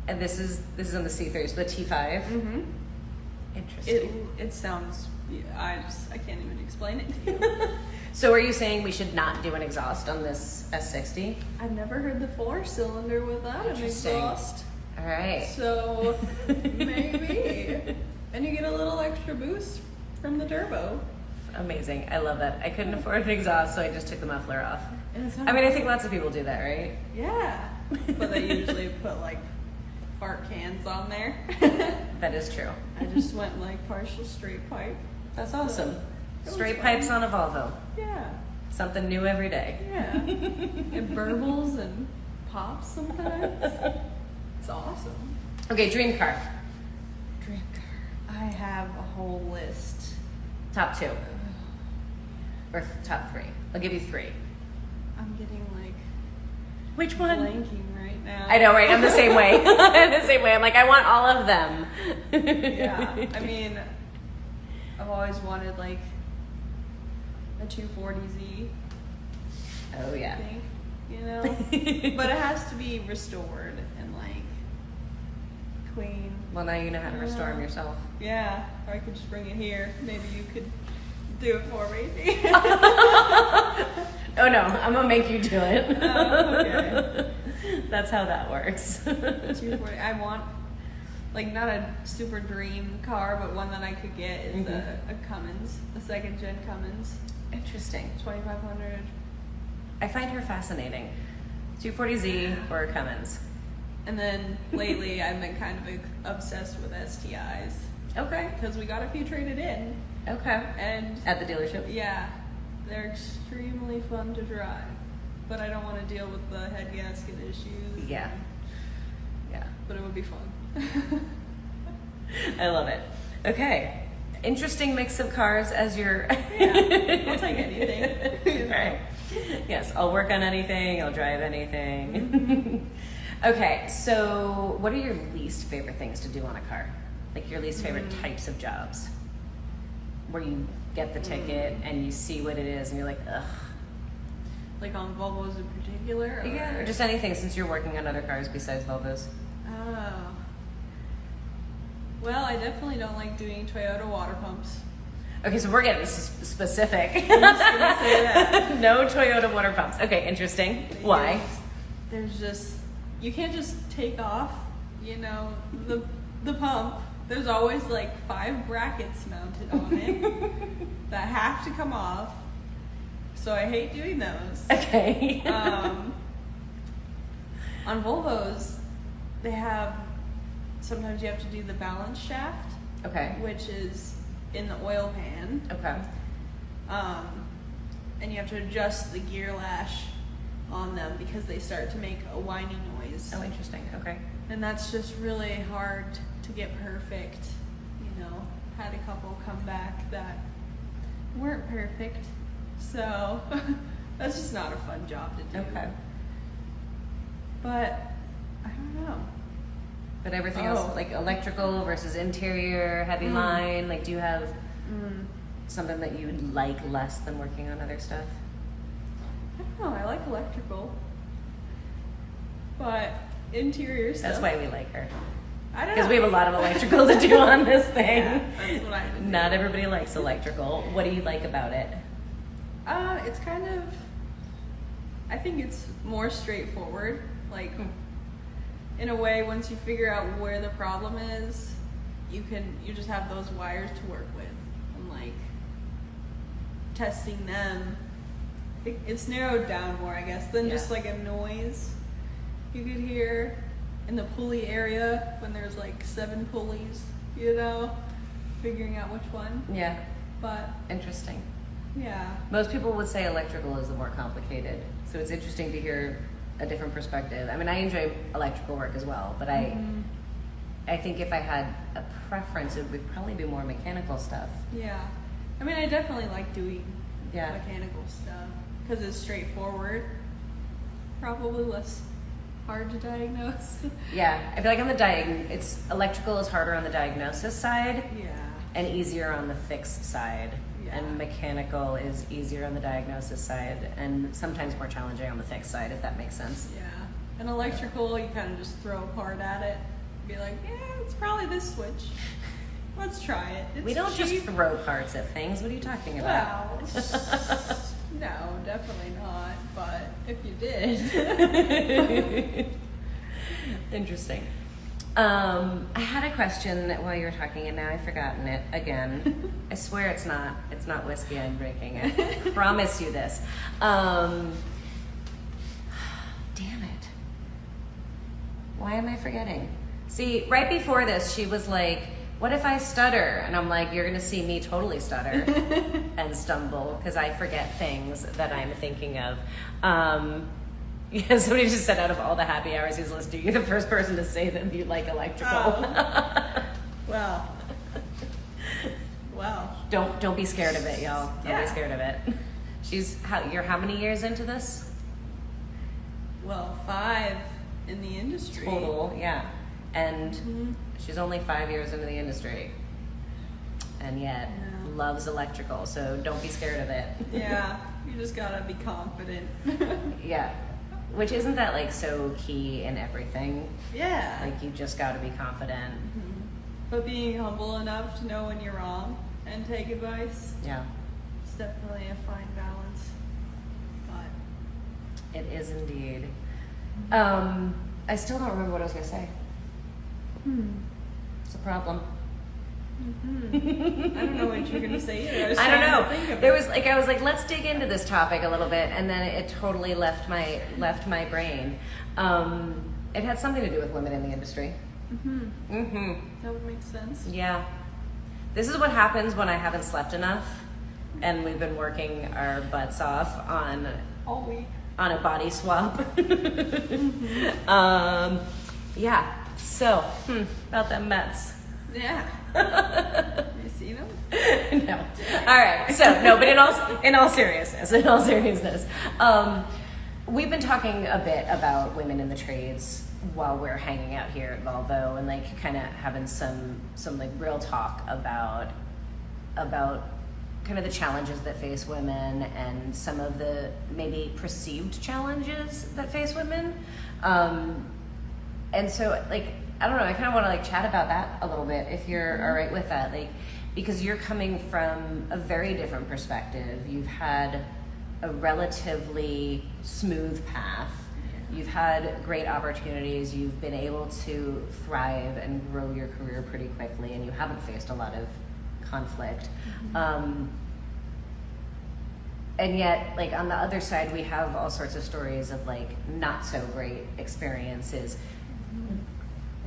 And this is on the C30, so the T5. Mm-hmm. Interesting. It sounds. I can't even explain it to you. So are you saying we should not do an exhaust on this S60? I've never heard the 4-cylinder without an Interesting. exhaust. All right. So maybe. And you get a little extra boost from the turbo. Amazing. I love that. I couldn't afford an exhaust, so I just took the muffler off. And it's I mean, I think lots of people do that, right? Yeah. But they usually put like fart cans on there. That is true. I just went like partial straight pipe. That's awesome. it was Straight fun. pipes on a Volvo. Yeah. Something new every day. Yeah. It burbles and pops sometimes. It's awesome. Okay, dream car. Dream car. I have a whole list. Top 2. Or top 3. I'll give you 3. I'm getting like Which one? blanking right now. I know, right? I'm the same way. I'm the same way. I'm like, I want all of them. Yeah. I mean, I've always wanted like a 240Z. Oh, I yeah. think, you know, but it has to be restored and like clean. Well, now you know how to restore them yourself. Yeah, or I could just bring it here. Maybe you could do it for me. Oh, no. I'm going to make you do it. Okay. That's how that works. 240. I want like not a super dream car, but one that I could get is a Cummins, a 2nd-gen Cummins, Interesting. 2500. I find her fascinating. 240Z or Cummins. And then lately, I've been kind of obsessed with STIs Okay. because we got a few traded in, Okay. and At the dealership? yeah, they're extremely fun to drive. But I don't want to deal with the head gasket issues. Yeah. Yeah. But it would be fun. I love it. Okay. Interesting mix of cars as your... Yeah, I'll take anything. You know. Right. Yes, I'll work on anything. I'll drive anything. Okay, so what are your least favorite things to do on a car? Like your least favorite types of jobs? Where you get the ticket and you see what it is and you're like, ugh. Like on Volvos in particular? Or? Yeah, or just anything since you're working on other cars besides Volvos. Oh. Well, I definitely don't like doing Toyota water pumps. Okay, so we're getting specific. I'm just gonna say that. No Toyota water pumps. Okay, interesting. Why? There's just, you can't just take off, you know, the pump. There's always like 5 brackets mounted on it that have to come off. So I hate doing those. Okay. On Volvos, they have, sometimes you have to do the balance shaft, Okay. which is in the oil pan. Okay. and you have to adjust the gear lash on them because they start to make a whining noise. Oh, interesting. Okay. And that's just really hard to get perfect. You know, had a couple come back that weren't perfect. So that's just not a fun job to do. Okay. But I don't know. But everything else, like electrical versus interior, heavy line, like do you have something that you would like less than working on other stuff? I don't know. I like electrical. But interior stuff. That's why we like her. I don't know. Because we have a lot of electrical to do on this thing. Yeah, that's what I do. Not everybody likes electrical. What do you like about it? It's kind of, I think it's more straightforward. Like, in a way, once you figure out where the problem is, you just have those wires to work with. And like, testing them, it's narrowed down more, I guess, than just like a noise you could hear in the pulley area when there's like 7 pulleys, you know, figuring out which one. Yeah. But Interesting. yeah. Most people would say electrical is the more complicated. So it's interesting to hear a different perspective. I mean, I enjoy electrical work as well, but I think if I had a preference, it would probably be more mechanical stuff. Yeah. I mean, I definitely like doing Yeah. mechanical stuff because it's straightforward. Probably less hard to diagnose. Yeah, I feel like on the electrical is harder on the diagnosis side Yeah. and easier on the fix side. Yeah. And mechanical is easier on the diagnosis side and sometimes more challenging on the fix side, if that makes sense. Yeah. And electrical, you kind of just throw a part at it. Be like, yeah, it's probably this switch. Let's try it. It's We don't cheap. just throw parts at things. What are you talking about? Well, no, definitely not. But if you did. Interesting. I had a question while you were talking, and now I've forgotten it again. I swear it's not whiskey I'm drinking. I promise you this. Damn it. Why am I forgetting? See, right before this, she was like, what if I stutter? And I'm like, you're going to see me totally stutter and stumble because I forget things that I'm thinking of. Yeah, somebody just said out of all the happy hours he's listening to, you're the first person to say that you like electrical. Oh. Well. Well. Don't be scared of it, y'all. Don't Yeah. be scared of it. You're how many years into this? Well, 5 in the industry. Total, yeah. And she's only 5 years into the industry. And yet loves electrical, so don't be scared of it. Yeah, you just gotta be confident. Yeah. Which isn't that like so key in everything? Yeah. Like you just gotta be confident. But being humble enough to know when you're wrong and take advice, Yeah. it's definitely a fine balance. But It is indeed. I still don't remember what I was gonna say. It's a problem. I don't know what you're gonna say either. I don't know. Think of There it. was like I was like, let's dig into this topic a little bit, and then it totally left my brain. It had something to do with women in the industry. That would make sense. Yeah. This is what happens when I haven't slept enough, and we've been working our butts off on All week. a body swap. Yeah. So about them Mets. Yeah. You see them? No. All right. So no, but in all seriousness, we've been talking a bit about women in the trades while we're hanging out here at Volvo, and like kind of having some like real talk about kind of the challenges that face women and some of the maybe perceived challenges that face women. And so like, I don't know, I kind of want to like chat about that a little bit if you're all right with that, like, because you're coming from a very different perspective. You've had a relatively smooth path. You've had great opportunities. You've been able to thrive and grow your career pretty quickly, and you haven't faced a lot of conflict. And yet, like on the other side, we have all sorts of stories of like not so great experiences.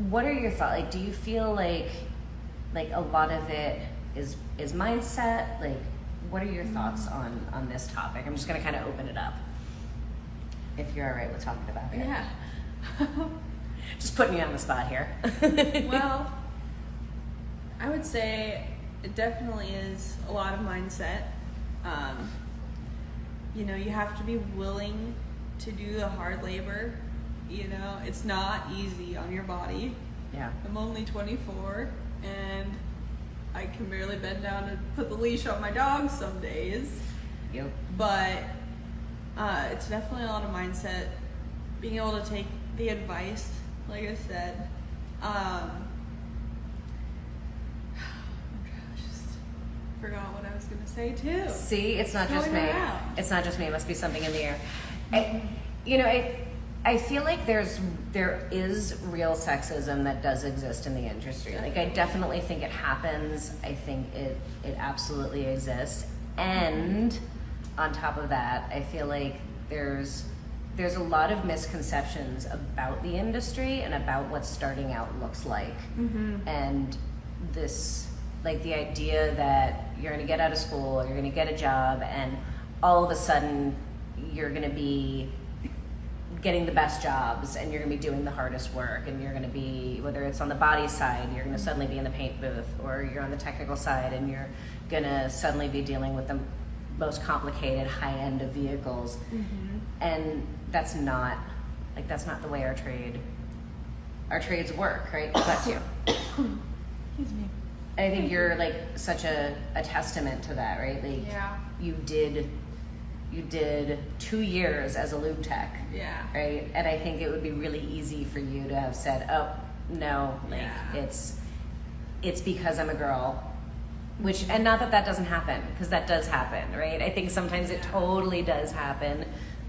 What are your thoughts? Like, do you feel like a lot of it is mindset? Like, what are your thoughts on this topic? I'm just going to kind of open it up, if you're all right with talking about it. Yeah. Just putting you on the spot here. Well, I would say it definitely is a lot of mindset. You know, you have to be willing to do the hard labor. You know, it's not easy on your body. Yeah. I'm only 24 and I can barely bend down and put the leash on my dog some days. Yep. But it's definitely a lot of mindset. Being able to take the advice, like I said. I just forgot what I was gonna say too. See, it's not just me. It's not just me. It must be something in the air. I feel like there is real sexism that does exist in the industry. Like, I definitely think it happens. I think it absolutely exists. And on top of that, I feel like there's a lot of misconceptions about the industry and about what starting out looks like. And this, like, the idea that you're going to get out of school, you're going to get a job, and all of a sudden you're going to be getting the best jobs and you're going to be doing the hardest work, and you're going to be, whether it's on the body side, you're going to suddenly be in the paint booth, or you're on the technical side and you're going to suddenly be dealing with the most complicated high end of vehicles. And that's not the way our trades work, right? Bless you. Excuse me. I think you're like such a testament to that, right? Like, Yeah. you did 2 years as a lube tech. Yeah. Right? And I think it would be really easy for you to have said, oh, no, like, Yeah. it's because I'm a girl. Which, and not that doesn't happen, because that does happen, right? I think sometimes it totally does happen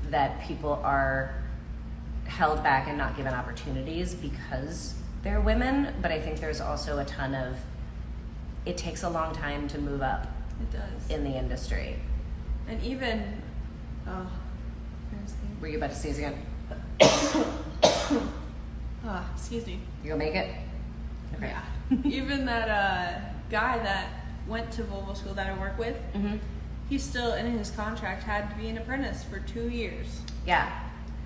that people are held back and not given opportunities because they're women, but I think there's also a ton of, it takes a long time to move up It does. in the industry. And even, Were you about to sneeze again? excuse me. You gonna make it? Okay. Yeah. Even that guy that went to Volvo school that I work with, he still, in his contract, had to be an apprentice for 2 years. Yeah.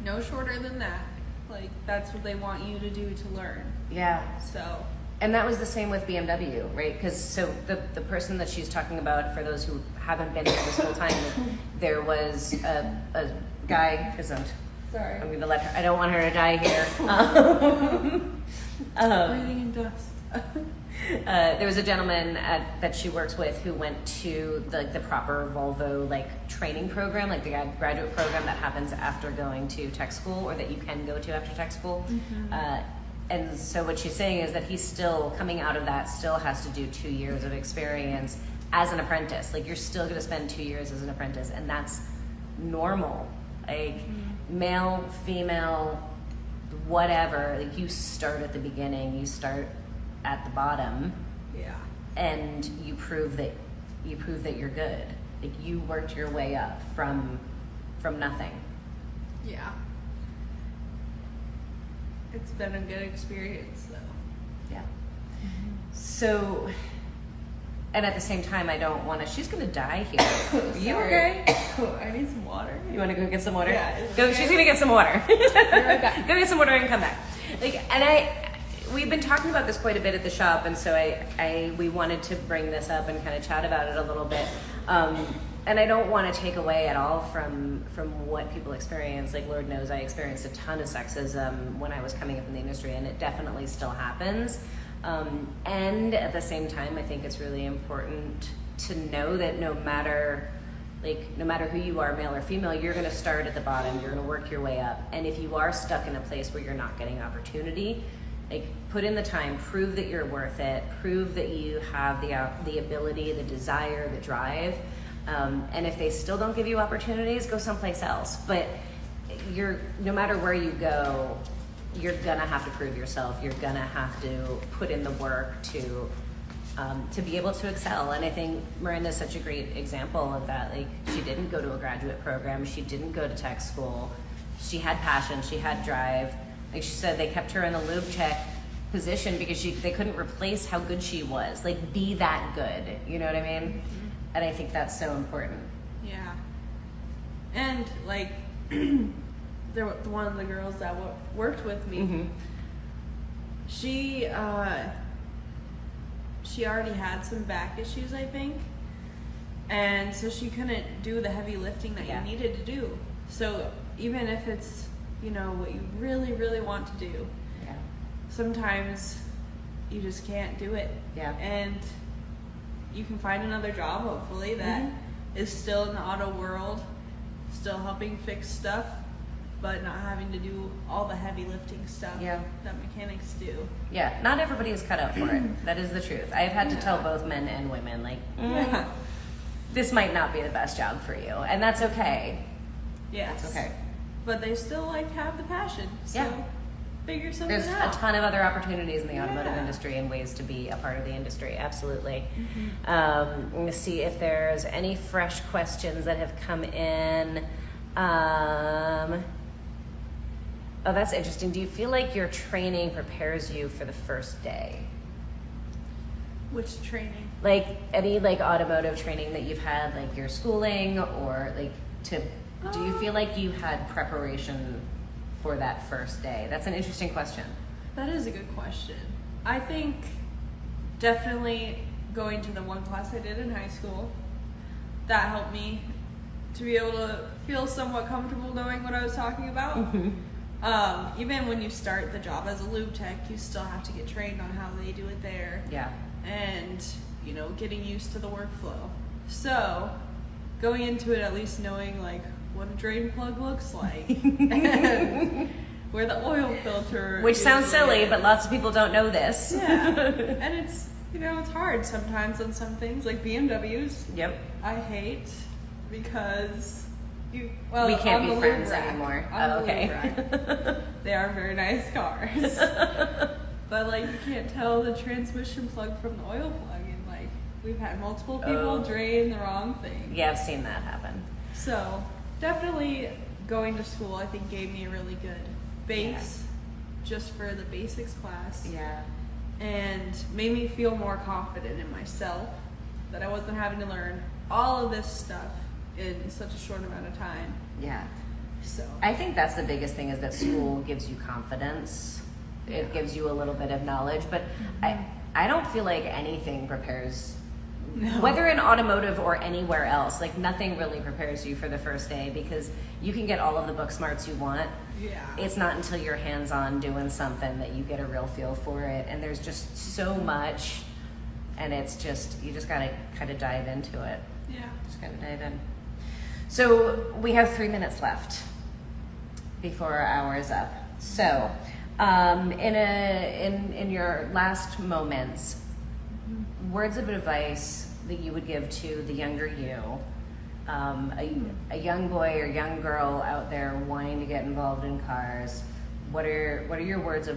No shorter than that. Like, that's what they want you to do to learn. Yeah. So. And that was the same with BMW, right? Because so the person that she's talking about, for those who haven't been here this whole time, there was a guy, Sorry. I'm gonna let her, I don't want her to die here. Breathing in dust. There was a gentleman that she works with who went to the proper Volvo like training program, like the graduate program that happens after going to tech school, or that you can go to after tech school. And so what she's saying is that he's still coming out of that, still has to do 2 years of experience as an apprentice. Like, you're still going to spend 2 years as an apprentice, and that's normal. Like, male, female, whatever, like, you start at the beginning, you start at the bottom, Yeah. and you prove that you're good. Like, you worked your way up from nothing. Yeah. It's been a good experience, though. Yeah. So, and at the same time, I don't want to. She's gonna die here. Are you okay? I need some water. You want to go get some water? Yeah, is it Go. okay? She's gonna get some water. right back. Go get some water and come back. Like, and we've been talking about this quite a bit at the shop, and so we wanted to bring this up and kind of chat about it a little bit. And I don't want to take away at all from what people experience. Like, Lord knows I experienced a ton of sexism when I was coming up in the industry, and it definitely still happens. And at the same time, I think it's really important to know that no matter who you are, male or female, you're going to start at the bottom. You're going to work your way up. And if you are stuck in a place where you're not getting opportunity, like, put in the time, prove that you're worth it, prove that you have the ability, the desire, the drive. And if they still don't give you opportunities, go someplace else. But no matter where you go, you're gonna have to prove yourself. You're gonna have to put in the work to be able to excel. And I think Miranda's such a great example of that. Like, she didn't go to a graduate program. She didn't go to tech school. She had passion. She had drive. Like she said, they kept her in the lube tech position because they couldn't replace how good she was. Like, be that good. You know what I mean? And I think that's so important. Yeah. And like, one of the girls that worked with me, Mm-hmm. she already had some back issues, I think, and so she couldn't do the heavy lifting that Yeah. you needed to do. So even if it's, you know, what you really, really want to do, Yeah. sometimes you just can't do it. Yeah. And you can find another job, hopefully, that is still in the auto world, still helping fix stuff, but not having to do all the heavy lifting stuff Yeah. that mechanics do. Yeah, not everybody is cut out for it. That is the truth. I've had to tell both men and women, like, Yeah. this might not be the best job for you, and that's okay. Yes. It's okay. But they still like have the passion. So Yeah. figure something There's out. a ton of other opportunities in the automotive Yeah. industry and ways to be a part of the industry. Absolutely. Mm-hmm. I'm going to see if there's any fresh questions that have come in. Oh, that's interesting. Do you feel like your training prepares you for the first day? Which training? Like any like automotive training that you've had, like your schooling, or like do you feel like you had preparation for that first day? That's an interesting question. That is a good question. I think definitely going to the one class I did in high school, that helped me to be able to feel somewhat comfortable knowing what I was talking about. Even when you start the job as a lube tech, you still have to get trained on how they do it there. Yeah. And, you know, getting used to the workflow. So, going into it at least knowing, like, what a drain plug looks like. And where the oil filter Which sounds usually silly, is. but lots of people don't know this. Yeah. And it's, you know, it's hard sometimes on some things, like BMWs. Yep. I hate because We can't on be the lube friends rack- anymore. on the Oh, lube okay. rack, they are very nice cars. But like you can't tell the transmission plug from the oil plug, and like we've had multiple people drain the wrong thing. Yeah, I've seen that happen. So definitely going to school, I think, gave me a really good base just for the basics class, Yeah. and made me feel more confident in myself that I wasn't having to learn all of this stuff in such a short amount of time. Yeah. So I think that's the biggest thing, is that school gives you confidence. It gives you a little bit of knowledge, but I don't feel like anything prepares, whether in automotive or anywhere else, like nothing really prepares you for the first day, because you can get all of the book smarts you want. yeah, It's not until you're hands-on doing something that you get a real feel for it, and there's just so much, and it's just, you just gotta kind of dive into it. yeah. Just gotta dive in. So we have 3 minutes left before our hour is up. So, in your last moments, words of advice that you would give to the younger you, a young boy or young girl out there wanting to get involved in cars, what are your words of